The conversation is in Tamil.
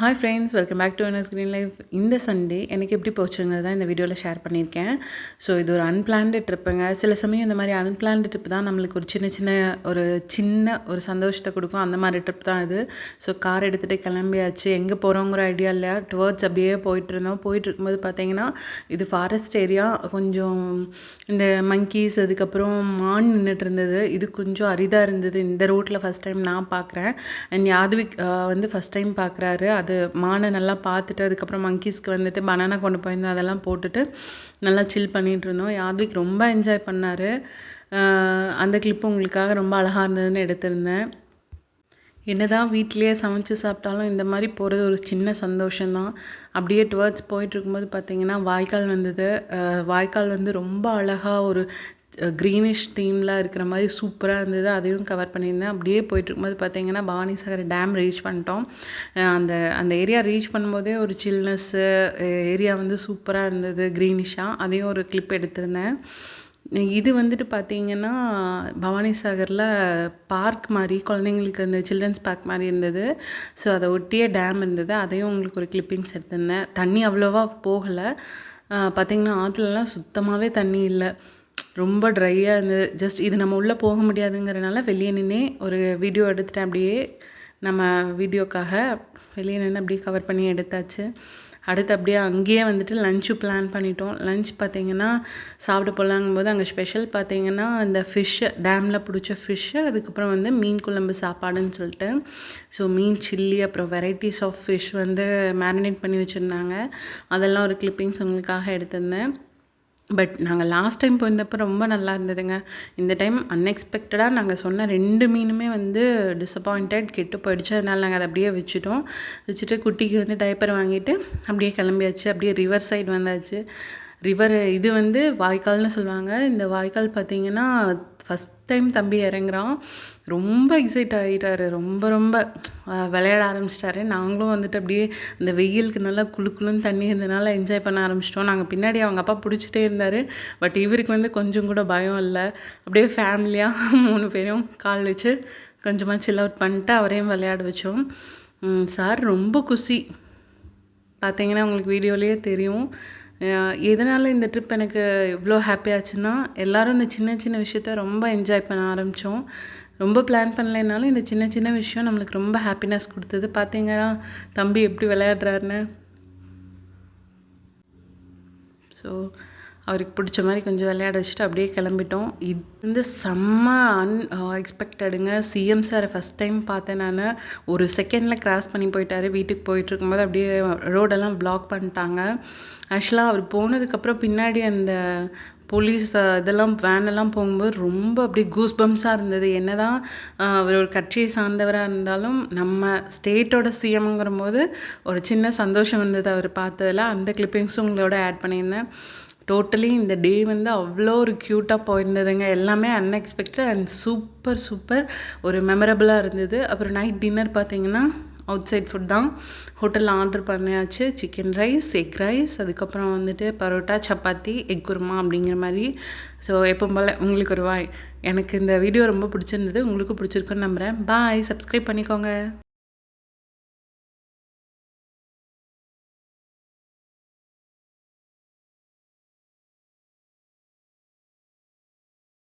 Hi friends, welcome back to NS green life. இந்த சண்டே எனக்கு எப்படி போச்சுங்கிறது தான் இந்த வீடியோவில் ஷேர் பண்ணியிருக்கேன். ஸோ இது ஒரு அன்பிளான்டு ட்ரிப்புங்க. சில சமயம் இந்த மாதிரி அன்பிளான்டு ட்ரிப் தான் நம்மளுக்கு ஒரு சின்ன ஒரு சந்தோஷத்தை கொடுக்கும். அந்த மாதிரி ட்ரிப் தான் இது. ஸோ கார் எடுத்துகிட்டு கிளம்பியாச்சு. எங்கே போகிறோங்கிற ஐடியா இல்லை, டுவர்ட்ஸ் அப்படியே போயிட்டுருந்தோம். போயிட்டுருக்கும்போது பார்த்தீங்கன்னா இது ஃபாரஸ்ட் ஏரியா. கொஞ்சம் இந்த மங்கீஸ், அதுக்கப்புறம் மான் நின்றுட்டு இருந்தது. இது கொஞ்சம் அரிதாக இருந்தது. இந்த ரோட்டில் ஃபஸ்ட் டைம் நான் பார்க்குறேன். அண்ட் யாத்விக் வந்து ஃபஸ்ட் டைம் பார்க்குறாரு. அது மானை நல்லா பார்த்துட்டு, அதுக்கப்புறம் மங்கீஸ்க்கு வந்துட்டு பனானா கொண்டு போயிருந்தோம். அதெல்லாம் போட்டுட்டு நல்லா சில் பண்ணிகிட்டு இருந்தோம். யாத்விக் ரொம்ப என்ஜாய் பண்ணார். அந்த கிளிப்பு உங்களுக்காக ரொம்ப அழகாக இருந்ததுன்னு எடுத்திருந்தேன். என்னதான் வீட்டிலேயே சமைச்சு சாப்பிட்டாலும் இந்த மாதிரி போகிறது ஒரு சின்ன சந்தோஷம்தான். அப்படியே டுவர்ட்ஸ் போயிட்டுருக்கும்போது பார்த்திங்கன்னா வாய்க்கால் வந்தது. வாய்க்கால் வந்து ரொம்ப அழகாக ஒரு க்ரீனிஷ் தீம்லாம் இருக்கிற மாதிரி சூப்பராக இருந்தது. அதையும் கவர் பண்ணியிருந்தேன். அப்படியே போயிட்டுருக்கும்போது பார்த்திங்கன்னா பவானிசாகர் டேம் ரீச் பண்ணிட்டோம். அந்த ஏரியா ரீச் பண்ணும்போதே ஒரு சில்னஸ்ஸு, ஏரியா வந்து சூப்பராக இருந்தது க்ரீனிஷாக. அதையும் ஒரு கிளிப் எடுத்திருந்தேன். இது வந்துட்டு பார்த்திங்கன்னா பவானிசாகரில் பார்க் மாதிரி, குழந்தைங்களுக்கு அந்த சில்ட்ரன்ஸ் பார்க் மாதிரி இருந்தது. ஸோ அதை ஒட்டியே டேம் இருந்தது. அதையும் உங்களுக்கு ஒரு கிளிப்பிங்ஸ் எடுத்திருந்தேன். தண்ணி அவ்வளோவா போகலை. பார்த்திங்கன்னா ஆற்றுலலாம் சுத்தமாகவே தண்ணி இல்லை, ரொம்ப ட்ரையாக இருந்தது. ஜஸ்ட் இது நம்ம உள்ளே போக முடியாதுங்கிறனால வெளியே நின்று ஒரு வீடியோ எடுத்துட்டேன். அப்படியே நம்ம வீடியோக்காக வெளியே நின்று அப்படியே கவர் பண்ணி எடுத்தாச்சு. அடுத்து அப்படியே அங்கேயே வந்துட்டு லஞ்சு பிளான் பண்ணிட்டோம். லஞ்ச் பார்த்திங்கன்னா சாப்பிட போகலாங்கும்போது அங்கே ஸ்பெஷல் பார்த்திங்கன்னா இந்த ஃபிஷ்ஷு, டேமில் பிடிச்ச ஃபிஷ்ஷு, அதுக்கப்புறம் வந்து மீன் குழம்பு சாப்பாடுன்னு சொல்லிட்டு. ஸோ மீன் சில்லி, அப்புறம் வெரைட்டிஸ் ஆஃப் ஃபிஷ் வந்து மேரினேட் பண்ணி வச்சுருந்தாங்க. அதெல்லாம் ஒரு கிளிப்பிங்ஸ் உங்களுக்காக எடுத்திருந்தேன். பட் நாங்கள் லாஸ்ட் டைம் போயிருந்தப்போ ரொம்ப நல்லா இருந்ததுங்க. இந்த டைம் அன்எக்ஸ்பெக்டடாக நாங்கள் சொன்ன 2 மீனுமே வந்து டிசப்பாயிண்டட், கெட்டு போயிடுச்சு. அதனால் நாங்கள் அதை அப்படியே வச்சுட்டு குட்டிக்கு வந்து டைப்பர் வாங்கிட்டு அப்படியே கிளம்பியாச்சு. அப்படியே ரிவர் சைடு வந்தாச்சு. இது வந்து வாய்க்கால்னு சொல்லுவாங்க. இந்த வாய்க்கால் பார்த்திங்கன்னா ஃபஸ்ட் டைம் தம்பி இறங்குறான். ரொம்ப எக்ஸைட் ஆகிட்டார். ரொம்ப விளையாட ஆரம்பிச்சிட்டாரு. நாங்களும் வந்துட்டு அப்படியே அந்த வெயிலுக்கு நல்லா குளுன்னு தண்ணி இருந்ததுனால என்ஜாய் பண்ண ஆரம்பிச்சிட்டோம். நாங்கள் பின்னாடி அவங்க அப்பா பிடிச்சிட்டே இருந்தார். பட் இவருக்கு வந்து கொஞ்சம் கூட பயம் இல்லை. அப்படியே ஃபேமிலியாக 3 பேரும் கால் வச்சு கொஞ்சமாக சில் அவுட் பண்ணிட்டு அவரையும் விளையாட வச்சோம். சார் ரொம்ப குஷி. பார்த்தீங்கன்னா உங்களுக்கு வீடியோலேயே தெரியும். எதனால் இந்த ட்ரிப் எனக்கு இவ்வளோ ஹாப்பியாச்சுன்னா, எல்லோரும் இந்த சின்ன விஷயத்த ரொம்ப என்ஜாய் பண்ண ஆரம்பித்தோம். ரொம்ப பிளான் பண்ணலைனாலும் இந்த சின்ன விஷயம் நம்மளுக்கு ரொம்ப ஹாப்பினஸ் கொடுத்தது. பார்த்தீங்கன்னா தம்பி எப்படி விளையாடுறாருன்னு. ஸோ அவருக்கு பிடிச்ச மாதிரி கொஞ்சம் விளையாட வச்சுட்டு அப்படியே கிளம்பிட்டோம். இது வந்து செம்ம எக்ஸ்பெக்டடுங்க. சிஎம் சாரை ஃபஸ்ட் டைம் பார்த்தேன் நான். ஒரு செகண்டில் கிராஸ் பண்ணி போயிட்டார். வீட்டுக்கு போயிட்டுருக்கும்போது அப்படியே ரோடெல்லாம் பிளாக் பண்ணிட்டாங்க. ஆக்சுவலாக அவர் போனதுக்கப்புறம் பின்னாடி அந்த போலீஸ் இதெல்லாம் வேனெல்லாம் போகும்போது ரொம்ப அப்படியே கூஸ் பம்ஸாக இருந்தது. என்ன தான் அவர் ஒரு கட்சியை சார்ந்தவராக இருந்தாலும் நம்ம ஸ்டேட்டோட சிஎம்ங்கிற போது ஒரு சின்ன சந்தோஷம் இருந்தது அவர் பார்த்ததில். அந்த கிளிப்பிங்ஸும் உங்களோட ஆட் பண்ணியிருந்தேன். டோட்டலி இந்த டே வந்து அவ்வளோ ஒரு க்யூட்டாக போயிருந்ததுங்க. எல்லாமே அன்எக்ஸ்பெக்டட் அண்ட் சூப்பர் ஒரு மெமரபுளாக இருந்தது. அப்புறம் நைட் டின்னர் பார்த்திங்கன்னா அவுட் சைட் ஃபுட் தான். ஹோட்டலில் ஆர்டர் பண்ணியாச்சு. சிக்கன் ரைஸ், எக் ரைஸ், அதுக்கப்புறம் வந்துட்டு பரோட்டா, சப்பாத்தி, எக் குருமா அப்படிங்கிற மாதிரி. ஸோ எப்பவும் போல் உங்களுக்கு ஒரு வாய். எனக்கு இந்த வீடியோ ரொம்ப பிடிச்சிருந்தது. உங்களுக்கும் பிடிச்சிருக்குன்னு நம்புகிறேன். பாய். சப்ஸ்கிரைப் பண்ணிக்கோங்க.